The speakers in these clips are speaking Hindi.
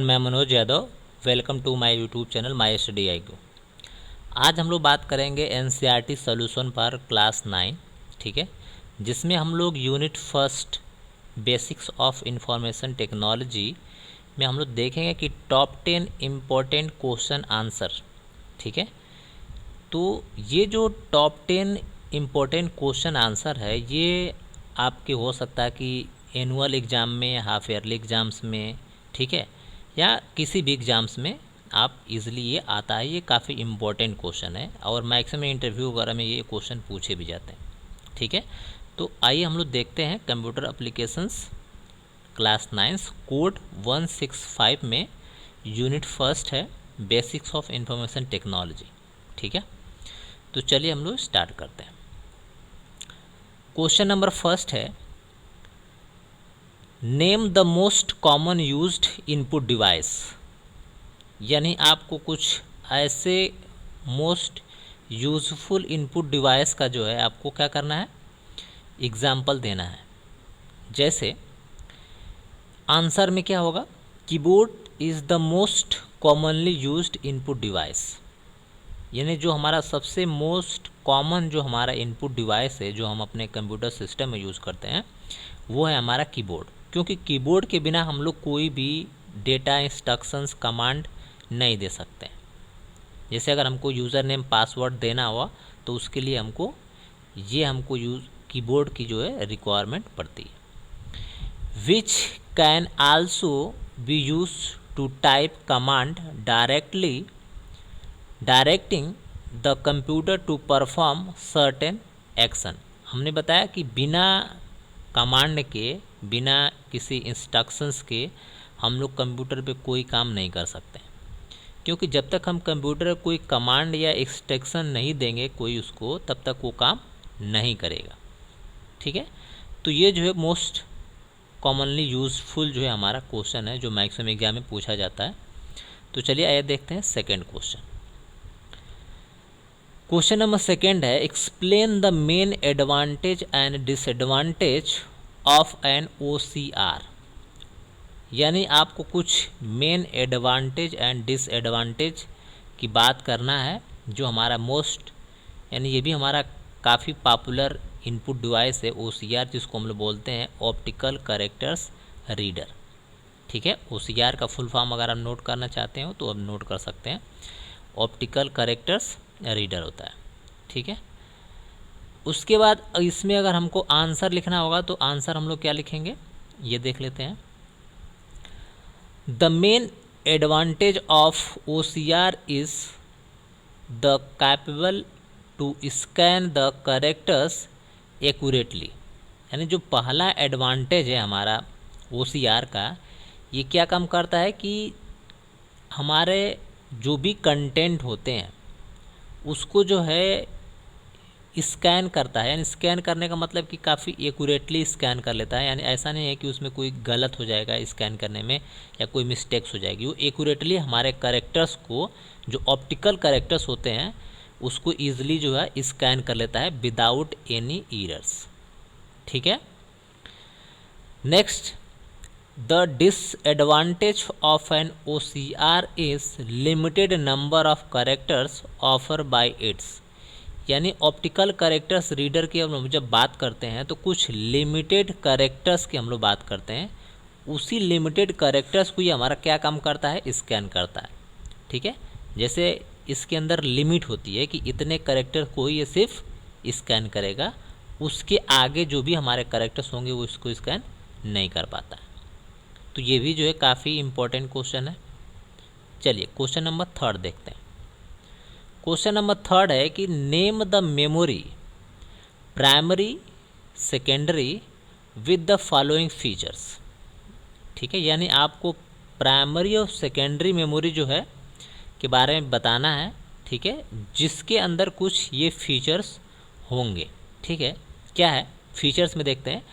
मैं Manoj Yadav. Welcome to my YouTube channel my study I go. आज हम लोग बात करेंगे एनसीईआरटी सॉल्यूशन पर क्लास 9, ठीक है, जिसमें हम लोग unit first basics of information technology में हम लोग देखेंगे कि टॉप 10 इम्पोर्टेंट क्वेश्चन आंसर, ठीक है। तो ये जो टॉप 10 इम्पोर्टेंट क्वेश्चन आंसर है, ये आपके हो सकता है कि एनुअल एग्ज़ाम में, हाफ ईयरली एग्ज़ाम्स में, ठीक है, या किसी भी एग्ज़ाम्स में आप इजीली ये आता है। ये काफ़ी इम्पोर्टेंट क्वेश्चन है और मैक्सिमम इंटरव्यू वगैरह में ये क्वेश्चन पूछे भी जाते हैं, ठीक है। तो आइए हम लोग देखते हैं कंप्यूटर एप्लीकेशंस क्लास 9 कोड 165 में यूनिट फर्स्ट है बेसिक्स ऑफ इंफॉर्मेशन टेक्नोलॉजी, ठीक है। तो चलिए हम लोग स्टार्ट करते हैं। क्वेश्चन नंबर फर्स्ट है, name the most common used input device. यानी आपको कुछ ऐसे मोस्ट यूजफुल इनपुट डिवाइस का जो है आपको क्या करना है, एग्जाम्पल देना है। जैसे आंसर में क्या होगा, keyboard is the most commonly used input device. यानी जो हमारा सबसे मोस्ट कॉमन जो हमारा इनपुट डिवाइस है, जो हम अपने कंप्यूटर सिस्टम में यूज़ करते हैं, वो है हमारा कीबोर्ड। क्योंकि कीबोर्ड के बिना हम लोग कोई भी डेटा इंस्ट्रक्शंस कमांड नहीं दे सकते। जैसे अगर हमको यूज़र नेम पासवर्ड देना हुआ तो उसके लिए हमको कीबोर्ड की जो है रिक्वायरमेंट पड़ती है। Which can also be use to type command directing the computer to perform certain action. हमने बताया कि बिना कमांड के, बिना किसी इंस्ट्रक्शंस के हम लोग कंप्यूटर पे कोई काम नहीं कर सकते, क्योंकि जब तक हम कंप्यूटर कोई कमांड या इंस्ट्रक्शन नहीं देंगे कोई उसको, तब तक वो काम नहीं करेगा, ठीक है। तो ये जो है मोस्ट कॉमनली यूजफुल जो है हमारा क्वेश्चन है, जो मैक्सिमम एग्जाम में पूछा जाता है। तो चलिए आइए देखते हैं second question. Question number second है, explain the main advantage and disadvantage of an OCR। यानी आपको कुछ मेन एडवांटेज एंड डिसएडवांटेज की बात करना है, जो हमारा मोस्ट, यानी ये भी हमारा काफ़ी पॉपुलर इनपुट डिवाइस है OCR, जिसको हम लोग बोलते हैं ऑप्टिकल कैरेक्टर्स रीडर, ठीक है। OCR का फुल फॉर्म अगर आप नोट करना चाहते हो तो आप नोट कर सकते हैं, ऑप्टिकल कैरेक्टर्स रीडर होता है, ठीक है। उसके बाद इसमें अगर हमको आंसर लिखना होगा तो आंसर हम लोग क्या लिखेंगे, ये देख लेते हैं। The main advantage of OCR is the capable to scan the characters accurately. यानी जो पहला एडवांटेज है हमारा OCR का, ये क्या काम करता है कि हमारे जो भी कंटेंट होते हैं उसको जो है स्कैन करता है। यानी स्कैन करने का मतलब कि काफ़ी एक्यूरेटली स्कैन कर लेता है। यानी ऐसा नहीं है कि उसमें कोई गलत हो जाएगा स्कैन करने में या कोई मिस्टेक्स हो जाएगी। वो एक्यूरेटली हमारे कैरेक्टर्स को, जो ऑप्टिकल कैरेक्टर्स होते हैं, उसको ईजिली जो है स्कैन कर लेता है विदाउट एनी एरर्स, ठीक है। Next, the disadvantage of an OCR is limited number of characters offer by its. यानी ऑप्टिकल कैरेक्टर्स रीडर की हम लोग जब बात करते हैं तो कुछ लिमिटेड कैरेक्टर्स की हम लोग बात करते हैं, उसी लिमिटेड कैरेक्टर्स को ये हमारा क्या काम करता है, स्कैन करता है, ठीक है। जैसे इसके अंदर लिमिट होती है कि इतने कैरेक्टर को ये सिर्फ स्कैन करेगा, उसके आगे जो भी हमारे कैरेक्टर्स होंगे वो इसको स्कैन नहीं कर पाता है। तो ये भी जो है काफ़ी इम्पोर्टेंट क्वेश्चन है। चलिए क्वेश्चन नंबर थर्ड देखते हैं। क्वेश्चन नंबर थर्ड है कि name the memory primary secondary with the following features, ठीक है। यानी आपको प्राइमरी और सेकेंडरी मेमोरी जो है के बारे में बताना है, ठीक है, जिसके अंदर कुछ ये फीचर्स होंगे, ठीक है। क्या है फीचर्स में देखते हैं।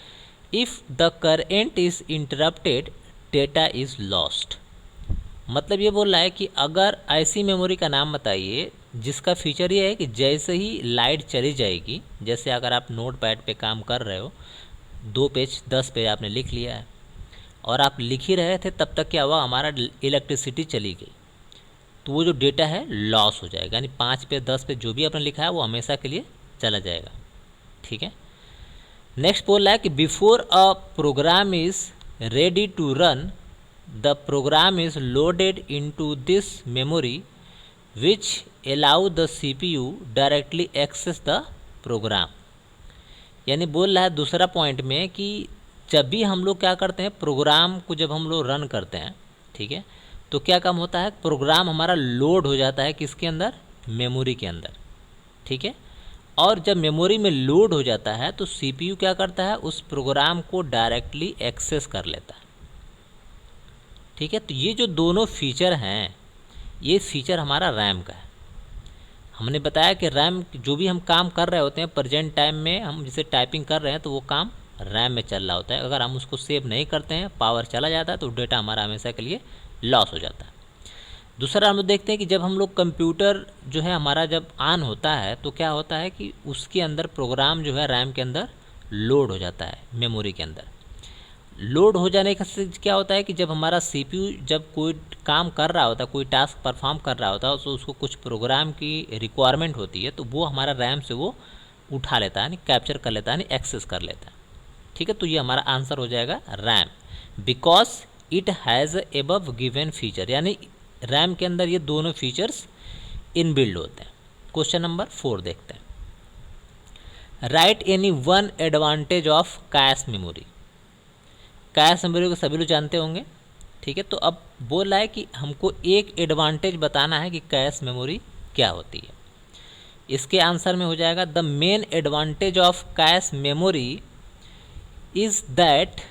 If the current is interrupted data is lost. मतलब ये बोल रहा है कि अगर ऐसी मेमोरी का नाम बताइए जिसका फीचर ये है कि जैसे ही लाइट चली जाएगी, जैसे अगर आप नोट पैड पे काम कर रहे हो, 2 पेज 10 पेज आपने लिख लिया है, और आप लिख ही रहे थे तब तक क्या हुआ, हमारा इलेक्ट्रिसिटी चली गई, तो वो जो डेटा है लॉस हो जाएगा, यानी 5 पे 10 पे जो भी आपने लिखा है वो हमेशा के लिए चला जाएगा। ठीक है, नेक्स्ट बोल रहा है कि before a program is ready to run the program is loaded into this memory which allow the CPU directly access the program. यानी बोल रहा है दूसरा पॉइंट में कि जब भी हम लोग क्या करते हैं, प्रोग्राम को जब हम लोग रन करते हैं, ठीक है, तो क्या काम होता है, प्रोग्राम हमारा लोड हो जाता है किसके अंदर, मेमोरी के अंदर। ठीक है, और जब मेमोरी में लोड हो जाता है तो सीपीयू क्या करता है, उस प्रोग्राम को डायरेक्टली एक्सेस कर लेता है। ठीक है, तो ये जो दोनों फीचर हैं, ये फीचर हमारा रैम का है। हमने बताया कि रैम जो भी हम काम कर रहे होते हैं प्रेजेंट टाइम में, हम जैसे टाइपिंग कर रहे हैं तो वो काम रैम में चल रहा होता है। अगर हम उसको सेव नहीं करते हैं, पावर चला जाता है, तो डेटा हमारा हमेशा के लिए लॉस हो जाता है। दूसरा हम लोग देखते हैं कि जब हम लोग कंप्यूटर जो है हमारा जब ऑन होता है तो क्या होता है कि उसके अंदर प्रोग्राम जो है रैम के अंदर लोड हो जाता है, मेमोरी के अंदर लोड हो जाने का से क्या होता है कि जब हमारा सीपीयू जब कोई काम कर रहा होता है, कोई टास्क परफॉर्म कर रहा होता है, तो उसको कुछ प्रोग्राम की रिक्वायरमेंट होती है, तो वो हमारा रैम से वो उठा लेता है, यानी कैप्चर कर लेता है, यानी एक्सेस कर लेता है। ठीक है, तो ये हमारा आंसर हो जाएगा RAM, because it has above given feature, यानी रैम के अंदर ये दोनों फीचर्स इनबिल्ड होते हैं। क्वेश्चन नंबर 4 देखते हैं। Right any one advantage of cash memory. Cache memory को सभी लोग जानते होंगे। ठीक है, तो अब बोल रहा है कि हमको एक एडवांटेज बताना है कि कैश मेमोरी क्या होती है। इसके आंसर में हो जाएगा the main advantage of cache memory is that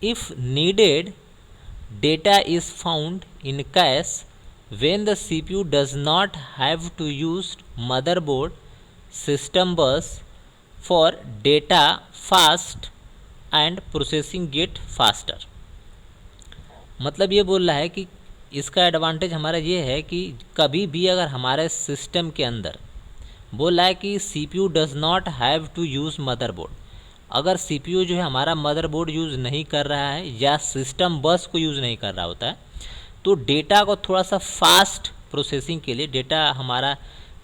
if needed data is found in cache when the CPU does not have to use motherboard system bus for data fast and processing get faster। मतलब ये बोल रहा है कि इसका एडवांटेज हमारा ये है कि कभी भी अगर हमारे सिस्टम के अंदर बोल रहा है कि CPU does not have to use motherboard, अगर CPU जो है हमारा मदरबोर्ड यूज़ नहीं कर रहा है या सिस्टम बस को यूज़ नहीं कर रहा होता है, तो डेटा को थोड़ा सा फास्ट प्रोसेसिंग के लिए, डेटा हमारा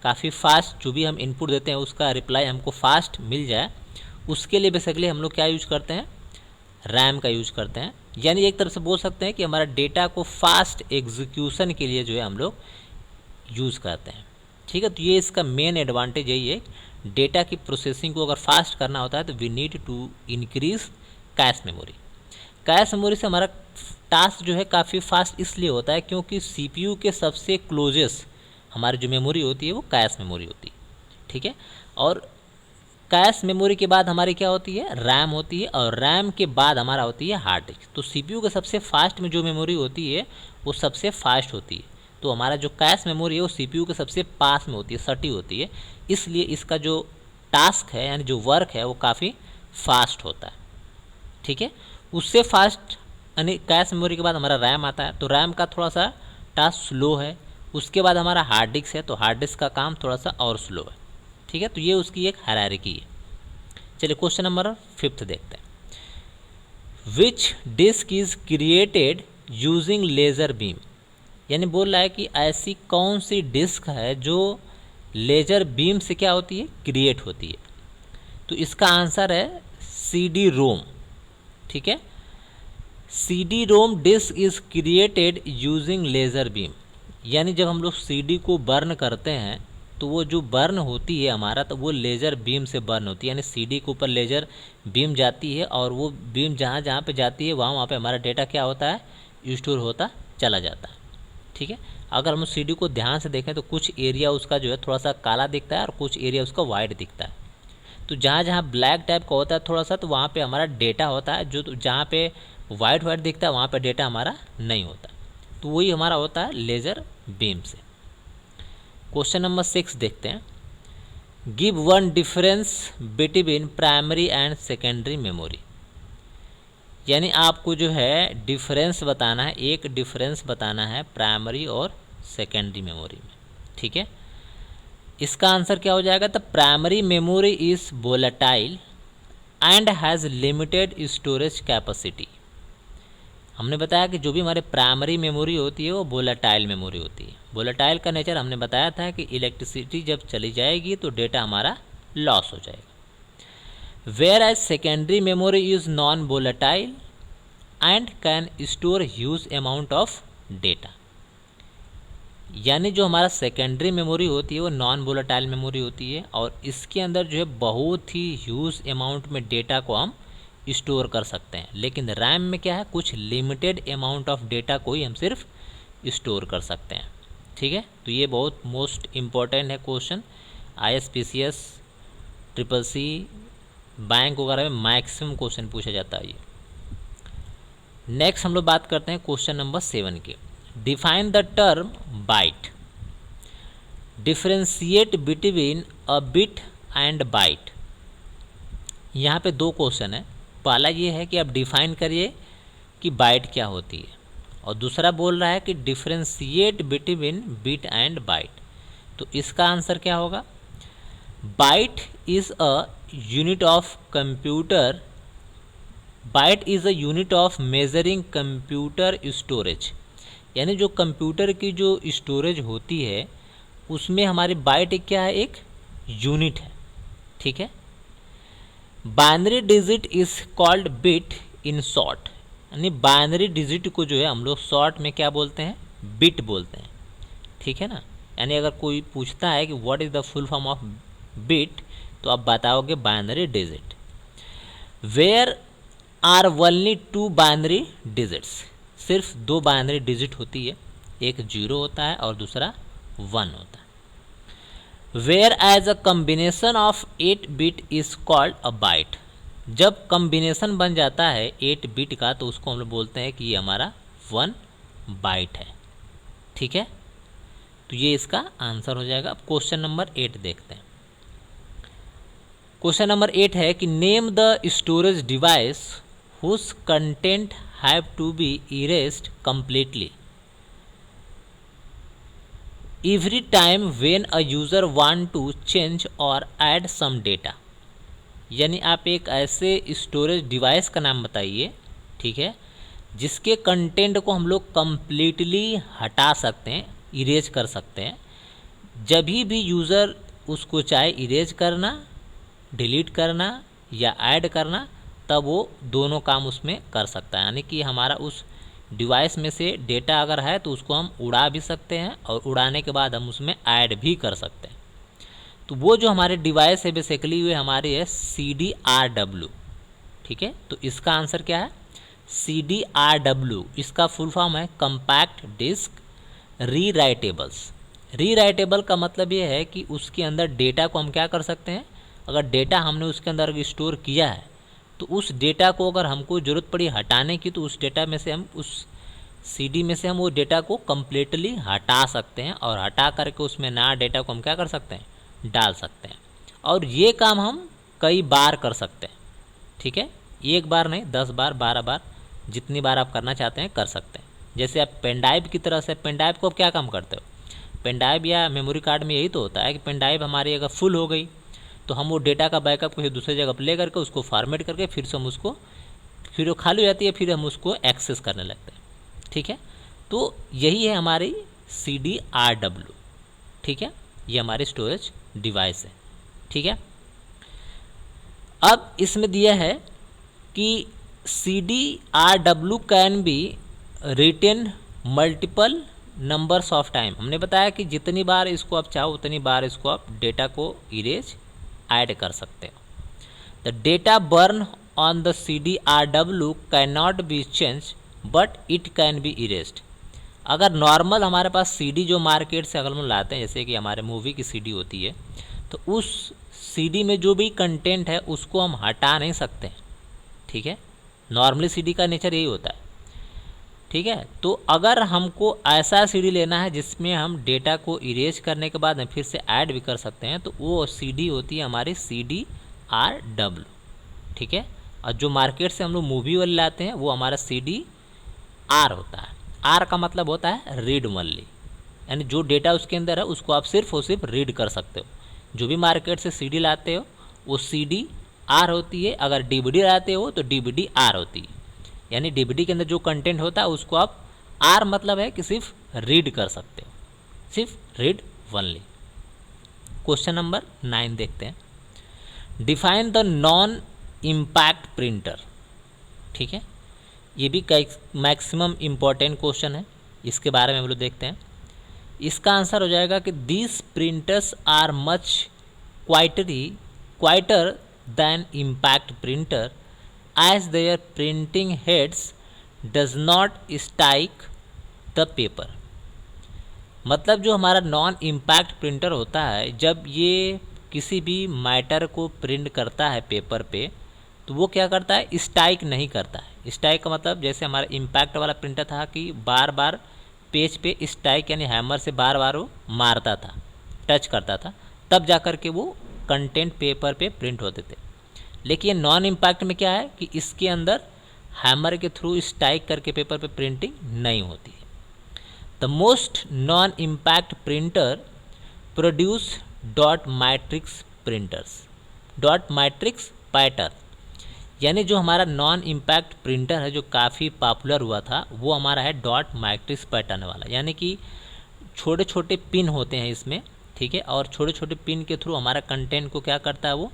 काफ़ी फास्ट जो भी हम इनपुट देते हैं उसका रिप्लाई हमको फास्ट मिल जाए, उसके लिए बेसिकली हम लोग क्या यूज करते हैं, रैम का यूज करते हैं। यानी एक तरह से बोल सकते हैं कि हमारा डेटा को फास्ट एग्जीक्यूशन के लिए जो है हम लोग यूज़ करते हैं। ठीक है, तो ये इसका मेन एडवांटेज यही है, डेटा की प्रोसेसिंग को अगर फास्ट करना होता है तो we need to increase cache memory. Cache memory से हमारा टास्क जो है काफ़ी फास्ट इसलिए होता है क्योंकि सीपीयू के सबसे क्लोजेस्ट हमारी जो मेमोरी होती है वो कैश मेमोरी होती है। ठीक है, और कैश मेमोरी के बाद हमारी क्या होती है, रैम होती है, और रैम के बाद हमारा होती है हार्ड डिस्क। तो सीपीयू के सबसे फास्ट में जो मेमोरी होती है वो सबसे फास्ट होती है, तो हमारा जो कैश मेमोरी है वो सीपीयू के सबसे पास में होती है, सटी होती है, इसलिए इसका जो टास्क है यानी जो वर्क है वो काफ़ी फास्ट होता है। ठीक है, उससे फास्ट यानी कैश मेमोरी के बाद हमारा रैम आता है, तो रैम का थोड़ा सा टास्क स्लो है, उसके बाद हमारा हार्ड डिस्क है, तो हार्ड डिस्क का काम थोड़ा सा और स्लो है। ठीक है, तो ये उसकी एक हायरार्की है। चलिए क्वेश्चन नंबर 5 देखते हैं। Which disc is created using laser beam, यानी बोल रहा है कि ऐसी कौन सी डिस्क है जो लेज़र बीम से क्या होती है, क्रिएट होती है। तो इसका आंसर है CD रोम। ठीक है, CD ROM disk is created using laser beam, यानी जब हम लोग CD को बर्न करते हैं तो वो जो बर्न होती है हमारा, तो वो लेज़र बीम से बर्न होती है, यानी CD के ऊपर लेज़र बीम जाती है और वो बीम जहाँ जहाँ पे जाती है वहाँ पे हमारा डेटा क्या होता है, स्टोर होता चला जाता है। ठीक है, अगर हम CD को ध्यान से देखें तो कुछ एरिया उसका जो है थोड़ा सा काला दिखता है और कुछ एरिया उसका वाइट दिखता है। तो जहाँ जहाँ ब्लैक टाइप का होता है थोड़ा सा, तो वहाँ पे हमारा डेटा होता है, जो जहाँ पे वाइट वाइट दिखता है वहाँ पे डेटा हमारा नहीं होता। तो वही हमारा होता है लेज़र बीम से। क्वेश्चन नंबर 6 देखते हैं। Give one difference between primary and secondary memory, यानी आपको जो है डिफरेंस बताना है, एक डिफरेंस बताना है प्राइमरी और सेकेंडरी मेमोरी में। ठीक है, इसका आंसर क्या हो जाएगा, the primary memory is volatile and has limited storage capacity. हमने बताया कि जो भी हमारे प्राइमरी मेमोरी होती है वो वोलेटाइल मेमोरी होती है। वोलेटाइल का नेचर हमने बताया था कि इलेक्ट्रिसिटी जब चली जाएगी तो डेटा हमारा लॉस हो जाएगा। Whereas secondary memory is non volatile and can store huge amount of data. यानी जो हमारा सेकेंडरी मेमोरी होती है वो नॉन वोलेटाइल मेमोरी होती है और इसके अंदर जो है बहुत ही ह्यूज अमाउंट में डेटा को हम स्टोर कर सकते हैं। लेकिन रैम में क्या है, कुछ लिमिटेड अमाउंट ऑफ डेटा को ही हम सिर्फ स्टोर कर सकते हैं। ठीक है, तो ये बहुत मोस्ट इम्पॉर्टेंट है क्वेश्चन। ISPCS, SSC, बैंक वगैरह में मैक्सिमम क्वेश्चन पूछा जाता है ये। नेक्स्ट हम लोग बात करते हैं क्वेश्चन नंबर 7 के। Define the term byte. Differentiate between a bit and byte. यहाँ पे दो क्वेश्चन है। पहला ये है कि आप डिफाइन करिए कि बाइट क्या होती है, और दूसरा बोल रहा है कि differentiate between bit and byte. तो इसका आंसर क्या होगा? Byte is a unit of computer. Byte is a unit of measuring computer storage. यानी जो कंप्यूटर की जो स्टोरेज होती है उसमें हमारी बाइट क्या है, एक यूनिट है। ठीक है। Binary digit is called bit in short. यानी बाइनरी डिजिट को जो है हम लोग शॉर्ट में क्या बोलते हैं, बिट बोलते हैं। ठीक है ना। यानी अगर कोई पूछता है कि what is the full form of bit, तो आप बताओगे binary digit. Where are only 2 binary digits. सिर्फ 2 बाइनरी डिजिट होती है, एक 0 होता है और दूसरा 1 होता है। Where as a combination of 8 bit is called a byte. जब कम्बिनेशन बन जाता है 8 बिट का तो उसको हम लोग बोलते हैं कि ये हमारा 1 बाइट है। ठीक है, तो ये इसका आंसर हो जाएगा। अब क्वेश्चन नंबर 8 देखते हैं। क्वेश्चन नंबर 8 है कि name the storage device whose content have to be erased completely every time when a user want to change or add some data। यानी आप एक ऐसे स्टोरेज डिवाइस का नाम बताइए, ठीक है, जिसके कंटेंट को हम लोग कंप्लीटली हटा सकते हैं, इरेज कर सकते हैं। जब भी यूज़र उसको चाहे इरेज करना, डिलीट करना या ऐड करना, तब वो दोनों काम उसमें कर सकता है। यानी कि हमारा उस डिवाइस में से डेटा अगर है तो उसको हम उड़ा भी सकते हैं और उड़ाने के बाद हम उसमें ऐड भी कर सकते हैं। तो वो जो हमारे डिवाइस है बेसिकली वो हमारी है CDRW। ठीक है, तो इसका आंसर क्या है? CDRW। इसका फुल फॉर्म है कम्पैक्ट डिस्क रीराइटेबल्स। रीराइटेबल का मतलब ये है कि उसके अंदर डेटा को हम क्या कर सकते हैं, अगर डेटा हमने उसके अंदर स्टोर किया है तो उस डेटा को अगर हमको ज़रूरत पड़ी हटाने की तो उस डेटा में से हम उस CD में से हम वो डेटा को कम्प्लीटली हटा सकते हैं और हटा करके उसमें नया डेटा को हम क्या कर सकते हैं, डाल सकते हैं। और ये काम हम कई बार कर सकते हैं। ठीक है, एक बार नहीं, 10 बार 12 बार, जितनी बार आप करना चाहते हैं कर सकते हैं। जैसे आप पेन ड्राइव की तरह से, पेन ड्राइव को आप क्या काम करते हो, पेन ड्राइव या मेमोरी कार्ड में यही तो होता है कि पेन ड्राइव हमारी अगर फुल हो गई तो हम वो डेटा का बैकअप किसी दूसरे जगह पर ले करके उसको फॉर्मेट करके फिर से हम उसको, फिर वो खाली हो जाती है, फिर हम उसको एक्सेस करने लगते हैं। ठीक है, तो यही है हमारी CDRW। ठीक है, ये हमारी स्टोरेज डिवाइस है। ठीक है, अब इसमें दिया है कि CDRW can be written multiple numbers of time. हमने बताया कि जितनी बार इसको आप चाहो उतनी बार इसको आप डेटा को इरेज ऐड कर सकते हो। The data burn on the CDRW can not be change but it can be erased. अगर नॉर्मल हमारे पास CD जो मार्केट से अगर हम लाते हैं, जैसे कि हमारे मूवी की CD होती है, तो उस CD में जो भी कंटेंट है उसको हम हटा नहीं सकते हैं। ठीक है, नॉर्मली CD का नेचर यही होता है। ठीक है, तो अगर हमको ऐसा CD लेना है जिसमें हम डेटा को इरेज करने के बाद फिर से ऐड भी कर सकते हैं, तो वो CD होती है हमारी CDRW। ठीक है, और जो मार्केट से हम लोग मूवी वाले लाते हैं वो हमारा CDR होता है। R का मतलब होता है रीड ओनली, यानी जो डेटा उसके अंदर है उसको आप सिर्फ और सिर्फ रीड कर सकते हो। जो भी मार्केट से CD लाते हो वो CDR होती है, अगर DVD लाते हो तो DVDR होती है। यानी डीवीडी के अंदर जो कंटेंट होता है उसको आप आर मतलब है कि सिर्फ रीड कर सकते हो, सिर्फ रीड ओनली। क्वेश्चन नंबर 9 देखते हैं। Define the non impact printer. ठीक है, ये भी मैक्सिमम इम्पॉर्टेंट क्वेश्चन है, इसके बारे में हम लोग देखते हैं। इसका आंसर हो जाएगा कि this printers are much quieter than impact printer as their printing heads does not strike the paper. मतलब जो हमारा नॉन इम्पैक्ट प्रिंटर होता है, जब ये किसी भी मैटर को प्रिंट करता है पेपर पे, तो वो क्या करता है, स्ट्राइक नहीं करता है। स्ट्राइक का मतलब जैसे हमारा इम्पैक्ट वाला प्रिंटर था कि बार बार पेज पे स्ट्राइक यानी हैमर से बार बार वो मारता था, टच करता था, तब जा कर के वो कंटेंट पेपर पे प्रिंट होते थे। लेकिन नॉन इम्पैक्ट में क्या है कि इसके अंदर हैमर के थ्रू स्ट्राइक करके पेपर पे प्रिंटिंग नहीं होती है। The most non impact printer produce dot matrix printers, dot matrix pattern. यानी जो हमारा नॉन इम्पैक्ट प्रिंटर है जो काफ़ी पॉपुलर हुआ था, वो हमारा है डॉट मैट्रिक्स पैटर्न वाला। यानी कि छोटे छोटे पिन होते हैं इसमें, ठीक है, और छोटे छोटे पिन के थ्रू हमारा कंटेंट को क्या करता है, वो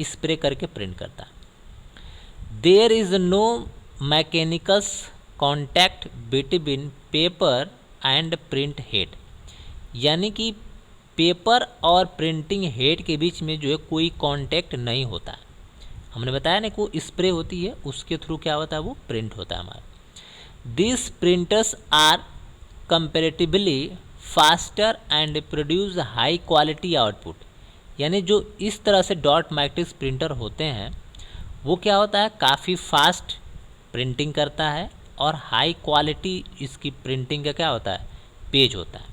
स्प्रे करके प्रिंट करता है। There is no mechanicals contact between paper and print head. यानी कि पेपर और प्रिंटिंग हेड के बीच में जो है कोई कांटेक्ट नहीं होता है। हमने बताया ना को स्प्रे होती है, उसके थ्रू क्या होता है, वो प्रिंट होता है हमारा। This printers are comparatively faster and produce high quality output. यानी जो इस तरह से डॉट मैट्रिक्स प्रिंटर होते हैं वो क्या होता है, काफ़ी फास्ट प्रिंटिंग करता है और हाई क्वालिटी इसकी प्रिंटिंग का क्या होता है, पेज होता है।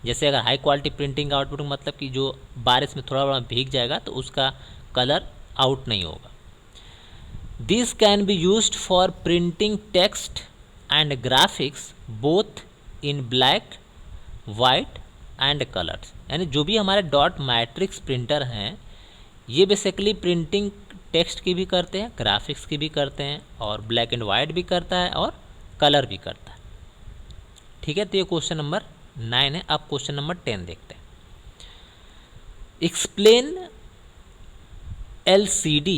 जैसे अगर हाई क्वालिटी प्रिंटिंग का आउटपुट मतलब कि जो बारिश में थोड़ा बड़ा भीग जाएगा तो उसका कलर आउट नहीं होगा। This can be used for printing text and graphics both in black white and colours. यानी जो भी हमारे डॉट मैट्रिक्स प्रिंटर हैं ये बेसिकली प्रिंटिंग टेक्स्ट की भी करते हैं, ग्राफिक्स की भी करते हैं, और ब्लैक एंड वाइट भी करता है और कलर भी करता है। ठीक है, तो ये क्वेश्चन नंबर 9 है। अब क्वेश्चन नंबर 10 देखते हैं। Explain LCD,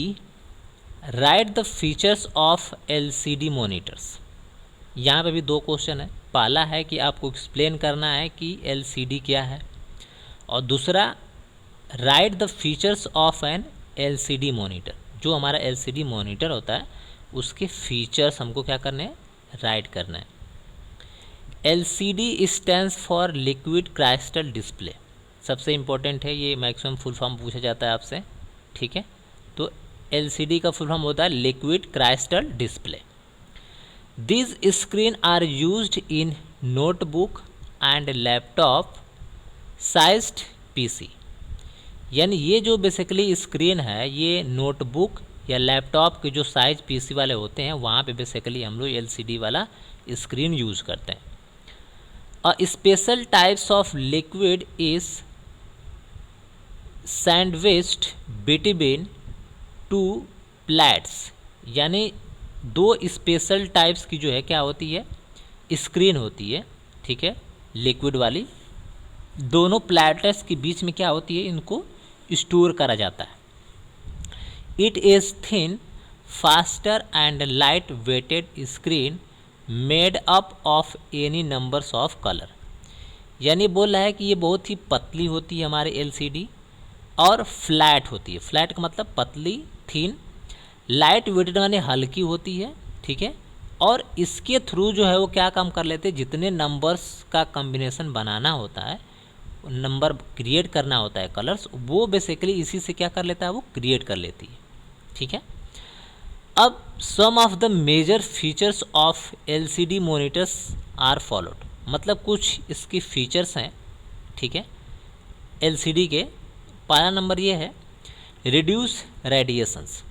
right the features of LCD monitors. यहाँ पे भी दो क्वेश्चन है। पहला है कि आपको एक्सप्लेन करना है कि LCD क्या है, और दूसरा write the features of an LCD monitor. जो हमारा LCD मॉनिटर होता है उसके फीचर्स हमको क्या करने हैं, राइट करना है। LCD stands for liquid crystal display. सबसे इम्पोर्टेंट है ये, मैक्सिमम फुल फॉर्म पूछा जाता है आपसे। ठीक है, तो LCD का फुल फॉर्म होता है liquid crystal display. These screen are used in notebook and laptop sized PC। यानी ये जो बेसिकली स्क्रीन है ये नोटबुक या लैपटॉप के जो साइज PC वाले होते हैं वहाँ पे बेसिकली हम लोग LCD वाला स्क्रीन यूज़ करते हैं। A special types of liquid is sandwiched between two plates. यानी दो स्पेशल टाइप्स की जो है क्या होती है, स्क्रीन होती है, ठीक है, लिक्विड वाली। दोनों प्लेट्स के बीच में क्या होती है, इनको स्टोर करा जाता है। It is thin faster and light weighted screen made up of any numbers of colour. यानी बोल रहा है कि ये बहुत ही पतली होती है हमारे LCD और फ्लैट होती है। फ्लैट का मतलब पतली, थिन, लाइट वेटेड माने हल्की होती है, ठीक है, और इसके थ्रू जो है वो क्या काम कर लेते हैं, जितने नंबर्स का कॉम्बिनेशन बनाना होता है, नंबर क्रिएट करना होता है, कलर्स, वो बेसिकली इसी से क्या कर लेता है, वो क्रिएट कर लेती है। ठीक है, अब some of the major features of LCD monitors are followed. मतलब कुछ इसकी फीचर्स हैं, ठीक है, LCD के। पहला नंबर ये है रिड्यूस रेडिएशंस।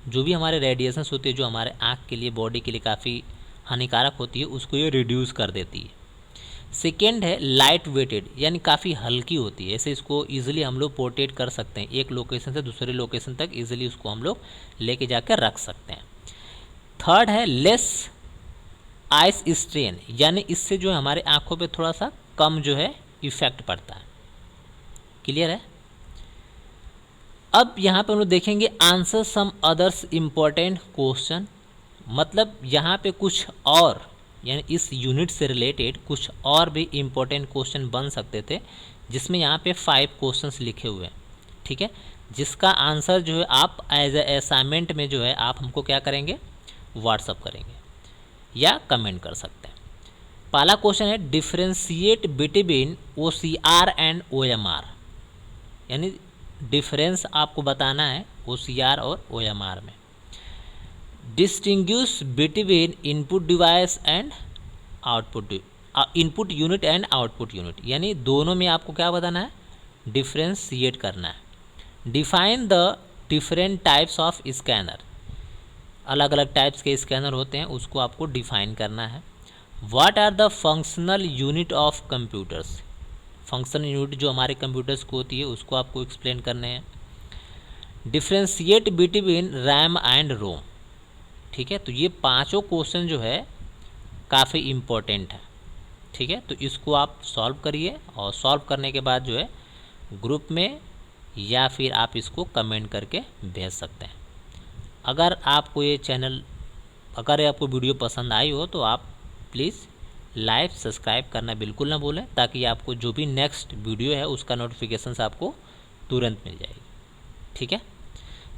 जो भी हमारे रेडिएशंस होती है जो हमारे आँख के लिए, बॉडी के लिए काफ़ी हानिकारक होती है, उसको ये रिड्यूस कर देती है। सेकेंड है लाइट वेटेड, यानी काफ़ी हल्की होती है। ऐसे इसको ईजिली हम लोग पोर्ट्रेट कर सकते हैं, एक लोकेशन से दूसरे लोकेशन तक ईजिली उसको हम लोग लेके जाकर रख सकते हैं। थर्ड है लेस आइस स्ट्रेन, यानी इससे जो है हमारे आंखों पे थोड़ा सा कम जो है इफेक्ट पड़ता है। क्लियर है। अब यहाँ पे हम लोग देखेंगे answer some others important question, मतलब यहाँ पे कुछ और यानी इस यूनिट से रिलेटेड कुछ और भी इम्पोर्टेंट क्वेश्चन बन सकते थे, जिसमें यहाँ पे 5 क्वेश्चंस लिखे हुए हैं। ठीक है, जिसका आंसर जो है आप एज ए असाइनमेंट में जो है आप हमको क्या करेंगे, व्हाट्सअप करेंगे या कमेंट कर सकते हैं। पहला क्वेश्चन है differentiate between OCR and OMR, यानी डिफरेंस आपको बताना है OCR और OMR में। Distinguish between input device and input unit and output unit, यानी दोनों में आपको क्या बताना है, डिफ्रेंशिएट करना है। Define the different types of scanner, अलग अलग टाइप्स के स्कैनर होते हैं, उसको आपको डिफाइन करना है। What are the functional unit of computers, functional unit जो हमारे कंप्यूटर्स को होती है उसको आपको एक्सप्लेन करने हैं। डिफ्रेंशिएट बिटवीन रैम एंड रोम। ठीक है, तो ये पांचों क्वेश्चन जो है काफ़ी इम्पोर्टेंट है। ठीक है, तो इसको आप सॉल्व करिए और सॉल्व करने के बाद जो है ग्रुप में या फिर आप इसको कमेंट करके भेज सकते हैं। अगर आपको ये चैनल, अगर आपको वीडियो पसंद आई हो तो आप प्लीज़ लाइक सब्सक्राइब करना बिल्कुल ना भूलें, ताकि आपको जो भी नेक्स्ट वीडियो है उसका नोटिफिकेशंस आपको तुरंत मिल जाएगी। ठीक है,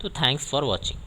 तो थैंक्स फॉर वॉचिंग।